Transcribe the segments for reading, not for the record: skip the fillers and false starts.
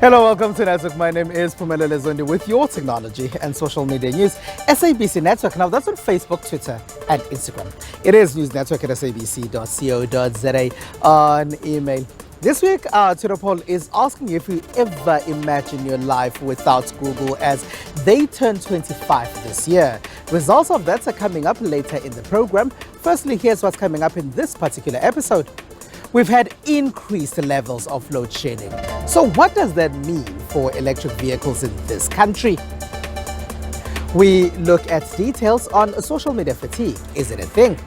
Hello, welcome to Network. My name is Pumelo Lezondi with your technology and social media news. SABC Network. Now that's on Facebook, Twitter, and Instagram. It is News Network at sabc.co.za on email. This week, Twitter poll is asking if you ever imagine your life without Google as they turn 25 this year. Results of that are coming up later in the program. Firstly, here's what's coming up in this particular episode. We've had increased levels of load shedding. So what does that mean for electric vehicles in this country? We look at details on social media fatigue. Is it a thing?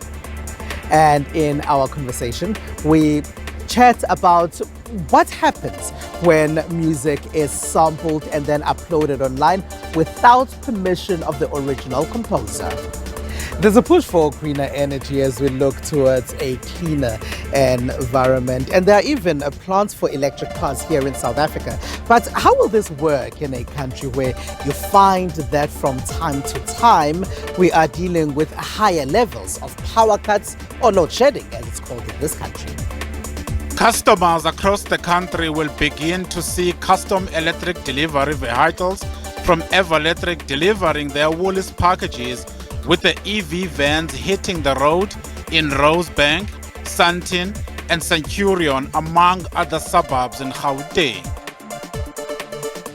And in our conversation, we chat about what happens when music is sampled and then uploaded online without permission of the original composer. There's a push for greener energy as we look towards a cleaner environment. And there are even plans for electric cars here in South Africa. But how will this work in a country where you find that from time to time we are dealing with higher levels of power cuts or load shedding, as it's called in this country? Customers across the country will begin to see custom electric delivery vehicles from Electric delivering their Woolies packages, with the EV vans hitting the road in Rosebank, Sandton and Centurion, among other suburbs in Gauteng.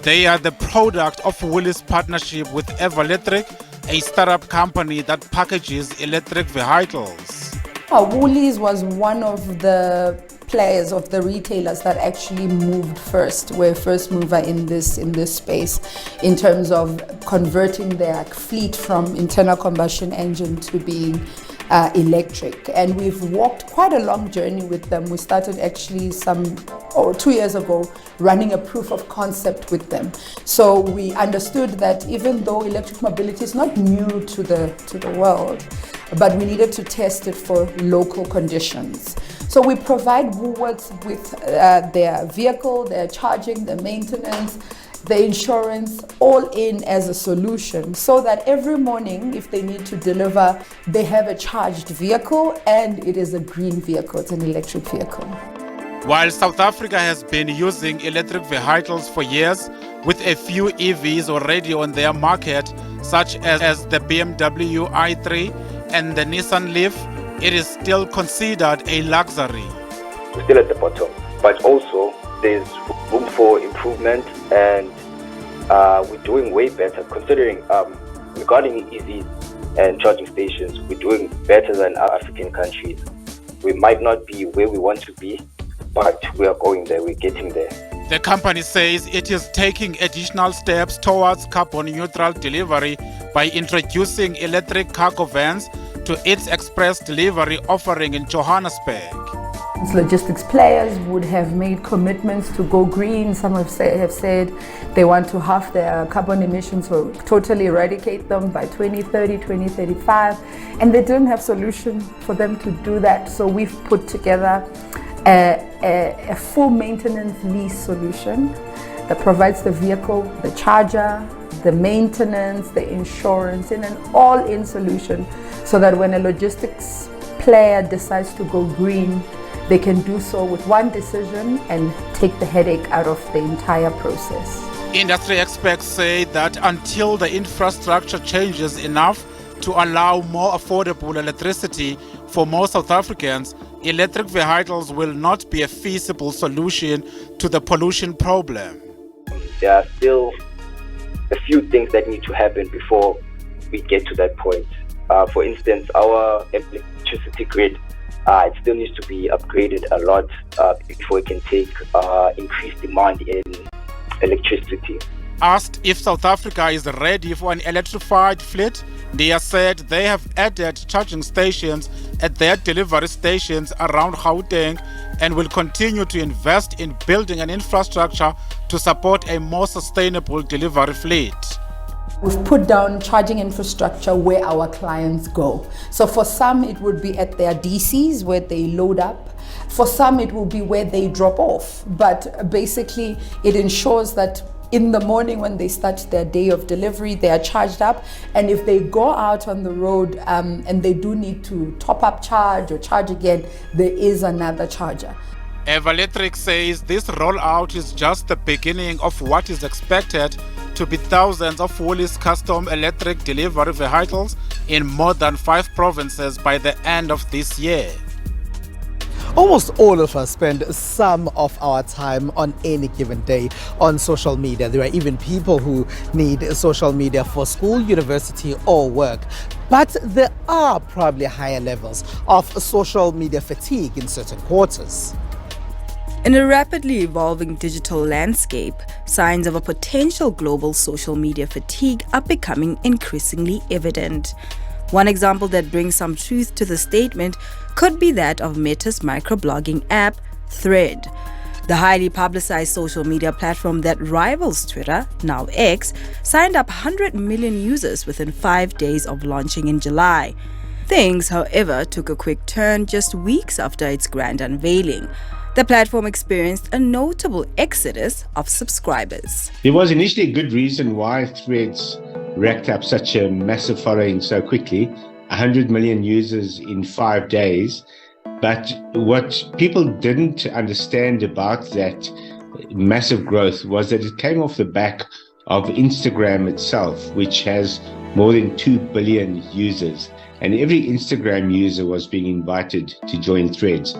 They are the product of Woolies' partnership with Electric, a startup company that packages electric vehicles. Woolies was one of the players, of the retailers that actually moved first, were first mover in this space in terms of converting their fleet from internal combustion engine to being electric. And we've walked quite a long journey with them. We started actually 2 years ago running a proof of concept with them. So we understood that even though electric mobility is not new to the world, but we needed to test it for local conditions. So we provide Woolworths with their vehicle, their charging, their maintenance, the insurance, all in as a solution, so that every morning, if they need to deliver, they have a charged vehicle, and it is a green vehicle, it's an electric vehicle. While South Africa has been using electric vehicles for years, with a few EVs already on their market, such as the BMW i3 and the Nissan Leaf, it is still considered a luxury. We're still at the bottom, but also there's room for improvement, and we're doing way better considering regarding EVs and charging stations. We're doing better than our African countries. We might not be where we want to be, but we are going there, we're getting there. The company says it is taking additional steps towards carbon neutral delivery by introducing electric cargo vans to its express delivery offering in Johannesburg. Logistics players would have made commitments to go green. Some have said they want to halve their carbon emissions or totally eradicate them by 2030, 2035, and they didn't have solution for them to do that. So we've put together a full maintenance lease solution that provides the vehicle, the charger, the maintenance, the insurance in an all-in solution, so that when a logistics player decides to go green, they can do so with one decision and take the headache out of the entire process. Industry experts say that until the infrastructure changes enough to allow more affordable electricity for more South Africans, electric vehicles will not be a feasible solution to the pollution problem. There are still a few things that need to happen before we get to that point. For instance, our electricity grid, it still needs to be upgraded a lot before it can take increased demand in electricity. Asked if South Africa is ready for an electrified fleet, Dia said they have added charging stations at their delivery stations around Gauteng and will continue to invest in building an infrastructure to support a more sustainable delivery fleet. We've put down charging infrastructure where our clients go. So for some, it would be at their DCs where they load up. For some, it will be where they drop off. But basically, it ensures that in the morning when they start their day of delivery, they are charged up. And if they go out on the road and they do need to top up charge or charge again, there is another charger. Evalectric says this rollout is just the beginning of what is expected to be thousands of Woolies custom electric delivery vehicles in more than 5 provinces by the end of this year. Almost all of us spend some of our time on any given day on social media. There are even people who need social media for school, university, or work. But there are probably higher levels of social media fatigue in certain quarters. In a rapidly evolving digital landscape, signs of a potential global social media fatigue are becoming increasingly evident. One example that brings some truth to the statement could be that of Meta's microblogging app, Thread. The highly publicized social media platform that rivals Twitter, now X, signed up 100 million users within 5 days of launching in July. Things, however, took a quick turn just weeks after its grand unveiling. The platform experienced a notable exodus of subscribers. There was initially a good reason why Threads racked up such a massive following so quickly, 100 million users in 5 days. But what people didn't understand about that massive growth was that it came off the back of Instagram itself, which has more than 2 billion users. And every Instagram user was being invited to join Threads.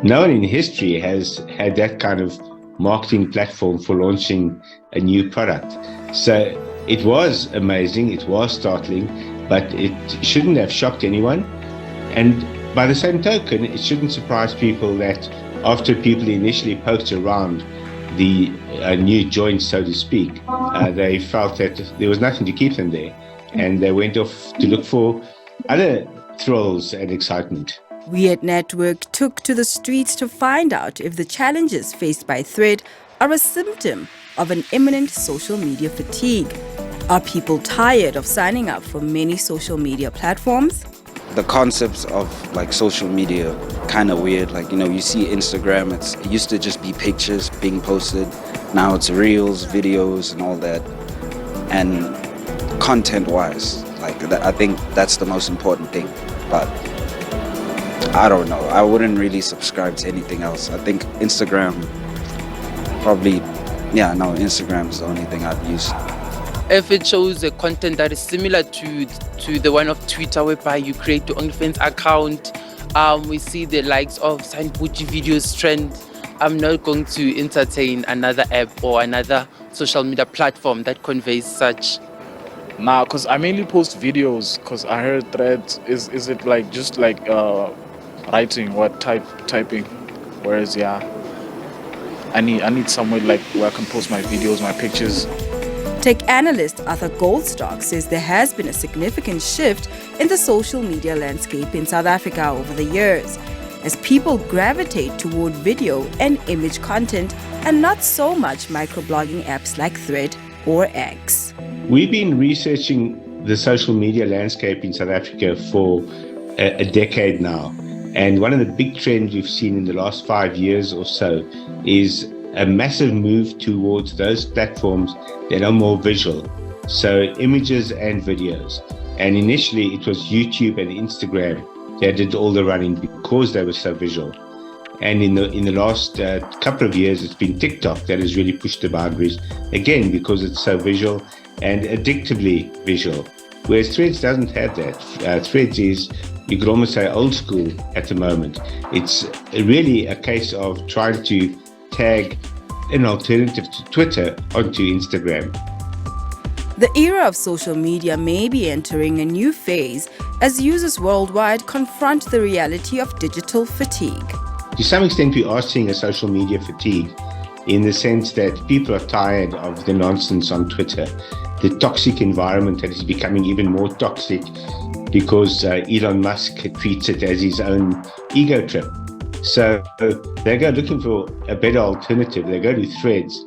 No one in history has had that kind of marketing platform for launching a new product. So it was amazing, it was startling, but it shouldn't have shocked anyone. And by the same token, it shouldn't surprise people that after people initially poked around the new joint, so to speak, they felt that there was nothing to keep them there. And they went off to look for other thrills and excitement. We at Network took to the streets to find out if the challenges faced by Thread are a symptom of an imminent social media fatigue. Are people tired of signing up for many social media platforms? The concepts of like social media kind of weird. Like, you know, you see Instagram, it used to just be pictures being posted. Now it's reels, videos and all that. And content-wise, like I think that's the most important thing. But I don't know. I wouldn't really subscribe to anything else. I think Instagram probably, Instagram is the only thing I'd use. If it shows a content that is similar to the one of Twitter, whereby you create your OnlyFans account, we see the likes of Saint Bucci videos trend. I'm not going to entertain another app or another social media platform that conveys such. Nah, because I mainly post videos because I heard Threads is it like just like writing, typing, whereas I need somewhere like where I can post my videos, my pictures. Tech analyst Arthur Goldstock says there has been a significant shift in the social media landscape in South Africa over the years, as people gravitate toward video and image content and not so much microblogging apps like Thread or X. We've been researching the social media landscape in South Africa for a decade now. And one of the big trends we've seen in the last 5 years or so is a massive move towards those platforms that are more visual. So images and videos. And initially it was YouTube and Instagram that did all the running because they were so visual. And in the last couple of years, it's been TikTok that has really pushed the boundaries, again, because it's so visual and addictively visual. Whereas Threads doesn't have that. Threads is, you could almost say, old school at the moment. It's really a case of trying to tag an alternative to Twitter onto Instagram. The era of social media may be entering a new phase as users worldwide confront the reality of digital fatigue. To some extent, we are seeing a social media fatigue in the sense that people are tired of the nonsense on Twitter, the toxic environment that is becoming even more toxic because Elon Musk treats it as his own ego trip. So they go looking for a better alternative. They go to Threads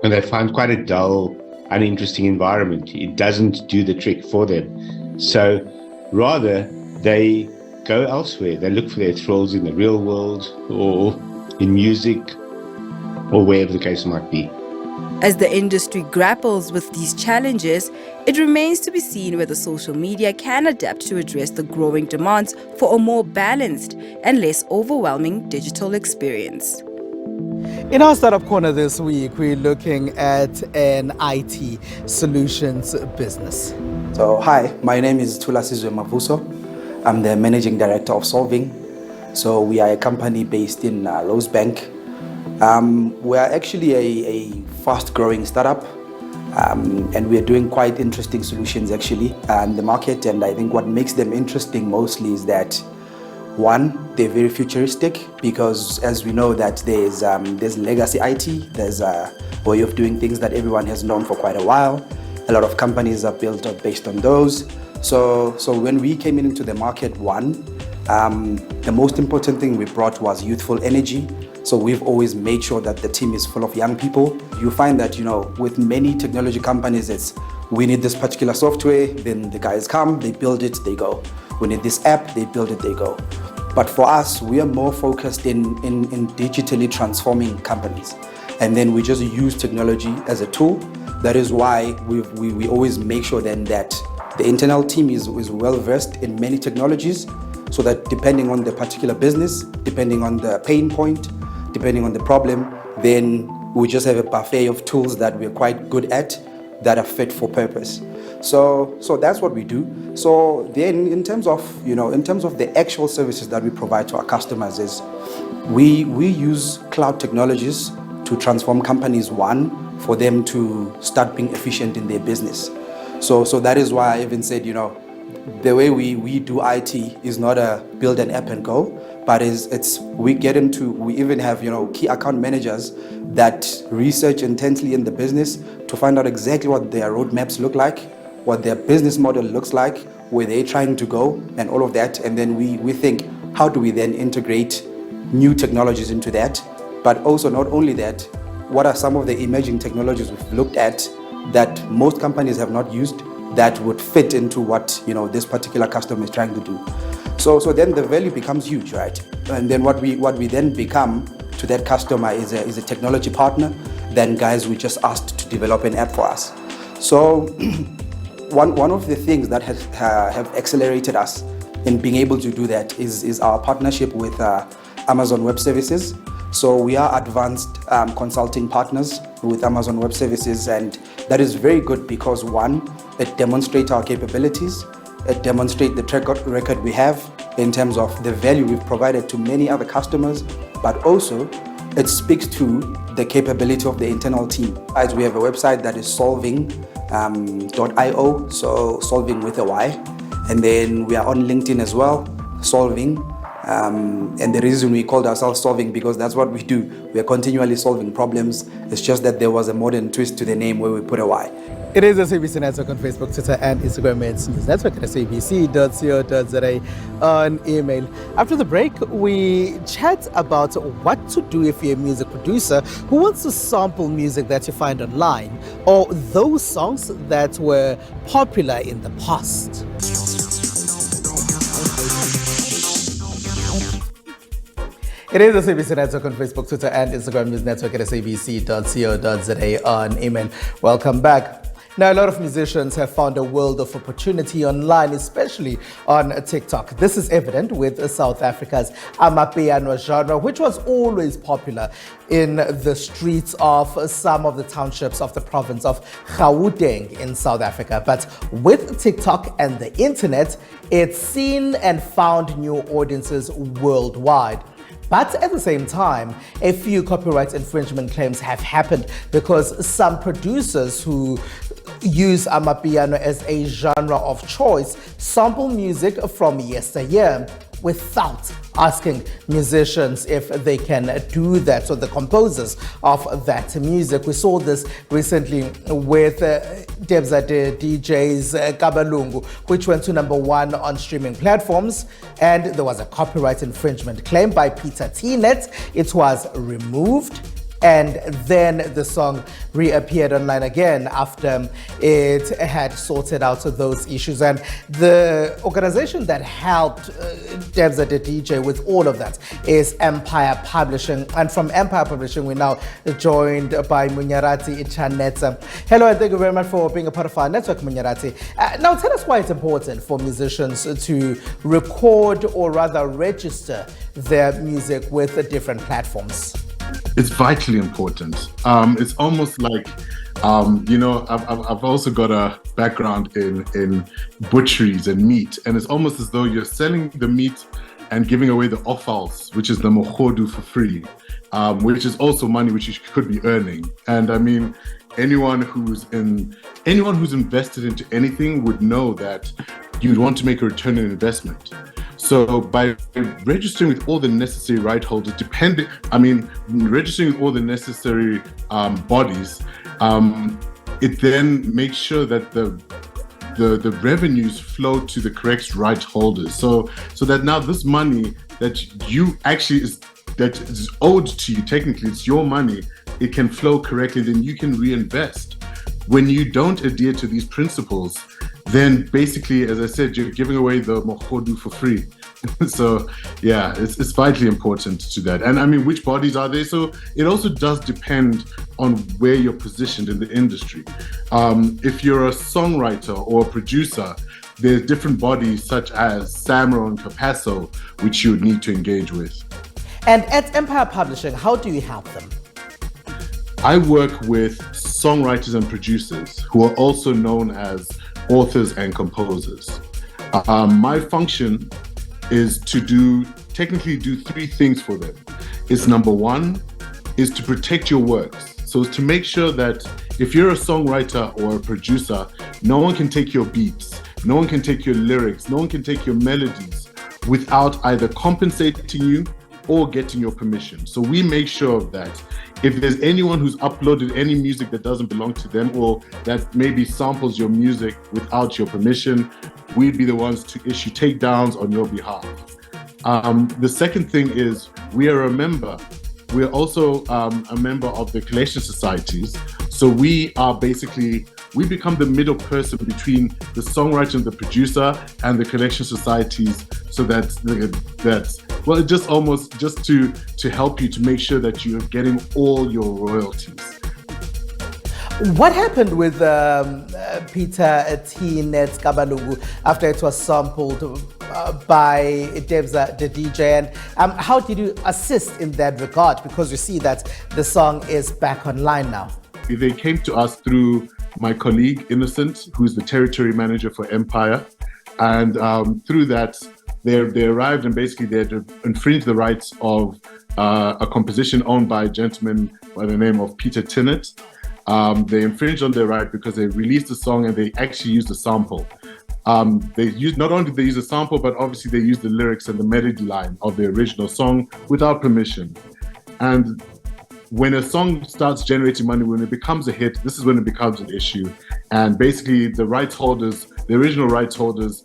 and they find quite a dull, uninteresting environment. It doesn't do the trick for them. So rather, they go elsewhere. They look for their thrills in the real world or in music or wherever the case might be. As the industry grapples with these challenges, it remains to be seen whether social media can adapt to address the growing demands for a more balanced and less overwhelming digital experience. In our Startup Corner this week, we're looking at an IT solutions business. So, hi, my name is Thulasizwe Mavuso. I'm the Managing Director of Solving. So, we are a company based in Rosebank. We are actually a fast-growing startup, and we are doing quite interesting solutions actually in the market. And I think what makes them interesting mostly is that, one, they're very futuristic, because as we know that there's legacy IT, there's a way of doing things that everyone has known for quite a while. A lot of companies are built up based on those. So when we came into the market, the most important thing we brought was youthful energy. So we've always made sure that the team is full of young people. You find that, with many technology companies, it's we need this particular software, then the guys come, they build it, they go. We need this app, they build it, they go. But for us, we are more focused in digitally transforming companies. And then we just use technology as a tool. That is why we always make sure then that the internal team is well versed in many technologies, so that depending on the particular business, depending on the pain point, depending on the problem, then we just have a buffet of tools that we're quite good at that are fit for purpose. So that's what we do. So then in terms of the actual services that we provide to our customers is we use cloud technologies to transform companies, for them to start being efficient in their business. So that is why I even said, the way we do IT is not a build an app and go, but we even have key account managers that research intensely in the business to find out exactly what their roadmaps look like, what their business model looks like, where they're trying to go, and all of that. And then we think, how do we then integrate new technologies into that? But also not only that, what are some of the emerging technologies we've looked at that most companies have not used that would fit into what this particular customer is trying to do? So then the value becomes huge, right? And then what we then become to that customer is a technology partner. Then guys, we just asked to develop an app for us. So one of the things that have accelerated us in being able to do that is our partnership with Amazon Web Services. So we are advanced consulting partners with Amazon Web Services, and that is very good because, one, it demonstrates our capabilities, it demonstrates the track record we have in terms of the value we've provided to many other customers, but also it speaks to the capability of the internal team. As we have a website that is solving.io, so solving with a Y, and then we are on LinkedIn as well, solving. And the reason we called ourselves Solving, because that's what we do. We are continually solving problems. It's just that there was a modern twist to the name where we put a Y. It is SABC Network on Facebook, Twitter, and Instagram. It's News Network at sabc.co.za on email. After the break, we chat about what to do if you're a music producer who wants to sample music that you find online, or those songs that were popular in the past. It is SABC Network on Facebook, Twitter, and Instagram. News Network at sabc.co.za on email. Welcome back. Now, a lot of musicians have found a world of opportunity online, especially on TikTok. This is evident with South Africa's amapiano genre, which was always popular in the streets of some of the townships of the province of Gauteng in South Africa. But with TikTok and the internet, it's seen and found new audiences worldwide. But at the same time, a few copyright infringement claims have happened because some producers who use amapiano as a genre of choice sample music from yesteryear without asking musicians if they can do that, so the composers of that music. We saw this recently with Debza DJ's Kabalungu, which went to #1 on streaming platforms, and there was a copyright infringement claim by Peter T-Net. It was removed, and then the song reappeared online again after it had sorted out those issues. And the organization that helped Debza the DJ with all of that is Empire Publishing. And from Empire Publishing, we're now joined by Munyarati Ichanetsa. Hello, and thank you very much for being a part of our network, Munyarati. Now, tell us why it's important for musicians to record or rather register their music with the different platforms. It's vitally important. It's almost like, I've also got a background in butcheries and meat, and it's almost as though you're selling the meat and giving away the offals, which is the mohodu, for free, which is also money which you could be earning. And I mean, anyone who's invested into anything would know that you'd want to make a return on investment. So by registering with all the necessary right holders, registering with all the necessary bodies, it then makes sure that the revenues flow to the correct right holders. So that now this money that you actually that is owed to you, technically it's your money, it can flow correctly, then you can reinvest. When you don't adhere to these principles, then basically, as I said, you're giving away the mohodu for free. So yeah, it's vitally important to that. And I mean, which bodies are they? So it also does depend on where you're positioned in the industry. If you're a songwriter or a producer, there's different bodies such as SAMRO and Capasso, which you would need to engage with. And at Empire Publishing, how do you help them? I work with songwriters and producers who are also known as authors and composers. My function is to technically do three things for them. It's number one is to protect your works. So it's to make sure that if you're a songwriter or a producer, no one can take your beats, no one can take your lyrics, no one can take your melodies without either compensating you or getting your permission. So we make sure of that. If there's anyone who's uploaded any music that doesn't belong to them or that maybe samples your music without your permission, we'd be the ones to issue takedowns on your behalf. The second thing is we are a member. We're also a member of the collection societies. So we become the middle person between the songwriter and the producer and the collection societies, so that's well, it just to help you to make sure that you're getting all your royalties. What happened with Peter T. Nets Kabalungu after it was sampled by Debza the DJ? And how did you assist in that regard? Because you see that the song is back online now. They came to us through my colleague Innocent, who's the territory manager for Empire, and through that they arrived and basically they had infringed the rights of a composition owned by a gentleman by the name of Peter Tinnett. They infringed on their right because they released a song and they actually used a sample. Not only did they use a sample, but obviously they used the lyrics and the melody line of the original song without permission. And when a song starts generating money, when it becomes a hit, this is when it becomes an issue. And basically the rights holders, the original rights holders,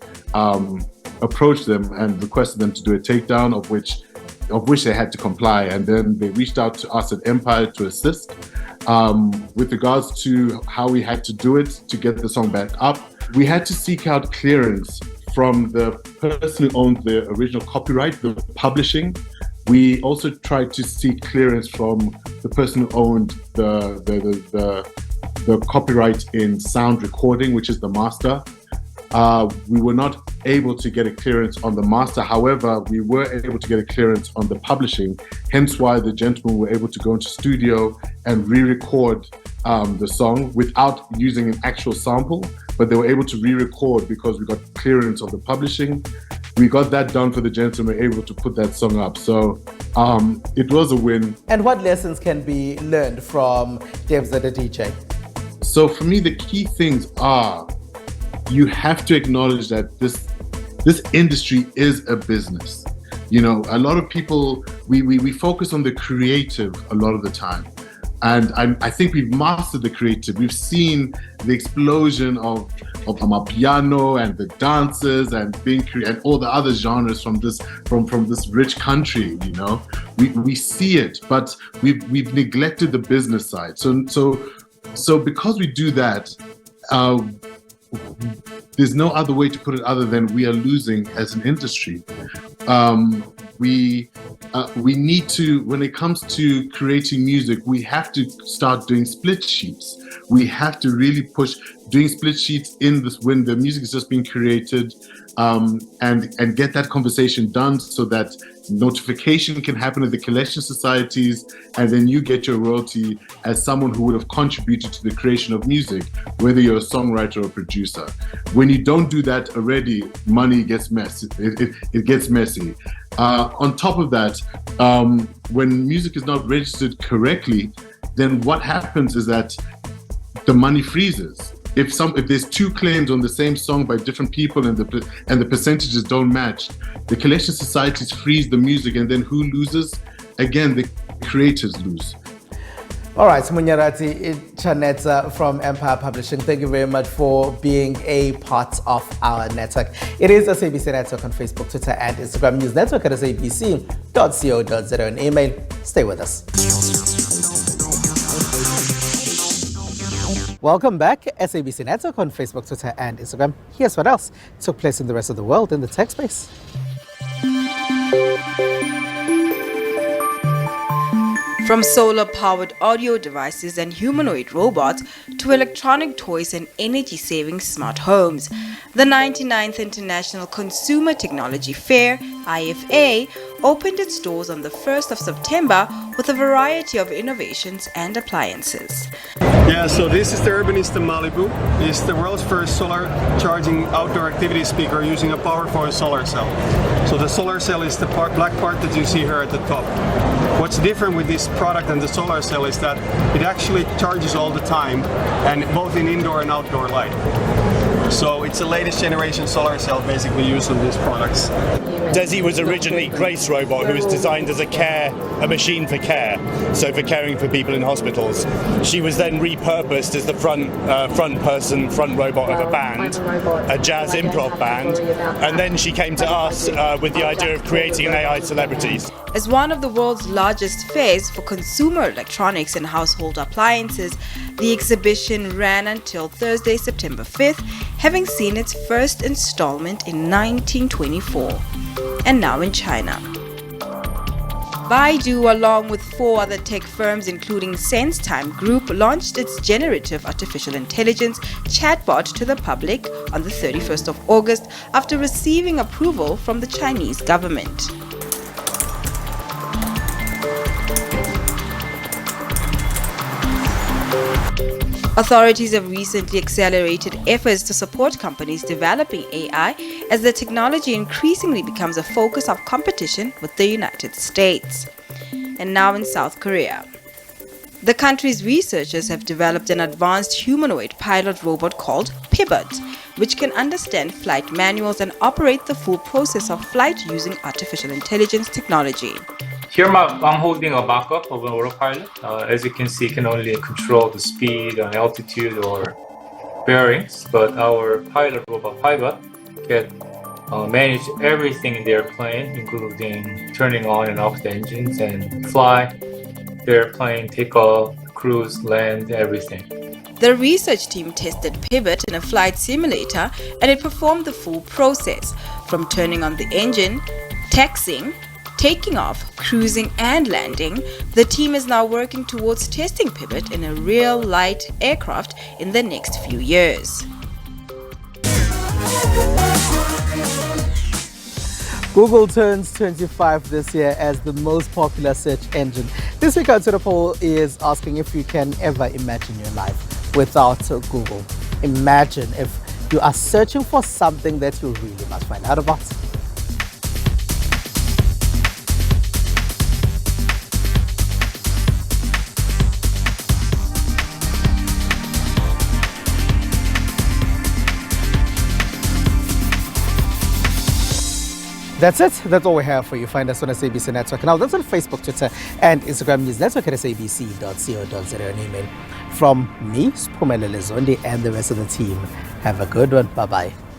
approached them and requested them to do a takedown, of which they had to comply. And then they reached out to us at Empire to assist. With regards to how we had to do it to get the song back up, we had to seek out clearance from the person who owned the original copyright, the publishing. We also tried to seek clearance from the person who owned the copyright in sound recording, which is the master. We were not able to get a clearance on the master. However, we were able to get a clearance on the publishing, hence why the gentlemen were able to go into studio and re-record the song without using an actual sample, but they were able to re-record because we got clearance of the publishing. We got that done for the gentlemen, able to put that song up. So it was a win. And what lessons can be learned from Debza the DJ? So for me, the key things are, you have to acknowledge that this industry is a business. You know, a lot of people, we focus on the creative a lot of the time, And I think we've mastered the creative. We've seen the explosion of Amapiano and the dances and and all the other genres from this rich country. You know, we see it, but we've neglected the business side. So because we do that, there's no other way to put it other than we are losing as an industry. We need to, when it comes to creating music, we have to start doing split sheets. We have to really push doing split sheets in this when the music is just being created, and get that conversation done so that notification can happen at the collection societies, and then you get your royalty as someone who would have contributed to the creation of music, whether you're a songwriter or producer. When you don't do that already, money gets messy. It gets messy. On top of that, when music is not registered correctly, then what happens is that the money freezes. If there's two claims on the same song by different people and the percentages don't match, the collection societies freeze the music, and then who loses? Again, the creators lose. All right, Munyarati Chaneta from Empire Publishing, thank you very much for being a part of our network. It is SABC Network on Facebook, Twitter, and Instagram. News Network at sabc.co.za and email. Stay with us. Welcome back, SABC Network on Facebook, Twitter, and Instagram. Here's what else took place in the rest of the world in the tech space. From solar-powered audio devices and humanoid robots to electronic toys and energy-saving smart homes, the 99th International Consumer Technology Fair, IFA, opened its doors on the 1st of September with a variety of innovations and appliances. Yeah, so this is the Urbanista Malibu. It's the world's first solar charging outdoor activity speaker using a powerful solar cell. So the solar cell is the black part that you see here at the top. What's different with this product and the solar cell is that it actually charges all the time, and both in indoor and outdoor light. So it's the latest generation solar cell basically used on these products. Desi was originally Grace Robot, who was designed as a machine for care, so for caring for people in hospitals. She was then repurposed as the front robot of a band, a jazz improv band, and then she came to us with the idea of creating an AI celebrities. As one of the world's largest fairs for consumer electronics and household appliances, the exhibition ran until Thursday, September 5th, having seen its first installment in 1924, and now in China. Baidu, along with 4 other tech firms including SenseTime Group, launched its generative artificial intelligence chatbot to the public on the 31st of August after receiving approval from the Chinese government. Authorities have recently accelerated efforts to support companies developing AI as the technology increasingly becomes a focus of competition with the United States. And now in South Korea. The country's researchers have developed an advanced humanoid pilot robot called Pivot, which can understand flight manuals and operate the full process of flight using artificial intelligence technology. Here I'm holding a mock-up of an autopilot. As you can see, it can only control the speed and altitude or bearings, but our pilot robot Pivot can manage everything in the airplane, including turning on and off the engines and fly the airplane, take off, cruise, land, everything. The research team tested Pivot in a flight simulator, and it performed the full process, from turning on the engine, taxiing, taking off, cruising and landing. The team is now working towards testing Pivot in a real light aircraft in the next few years. Google turns 25 this year as the most popular search engine. This week our Twitter poll is asking if you can ever imagine your life without Google. Imagine if you are searching for something that you really must find out about. That's it. That's all we have for you. Find us on SABC Network. Now, that's on Facebook, Twitter, and Instagram News Network at sabc.co.za and email. From me, Spumele Lezondi, and the rest of the team. Have a good one. Bye-bye.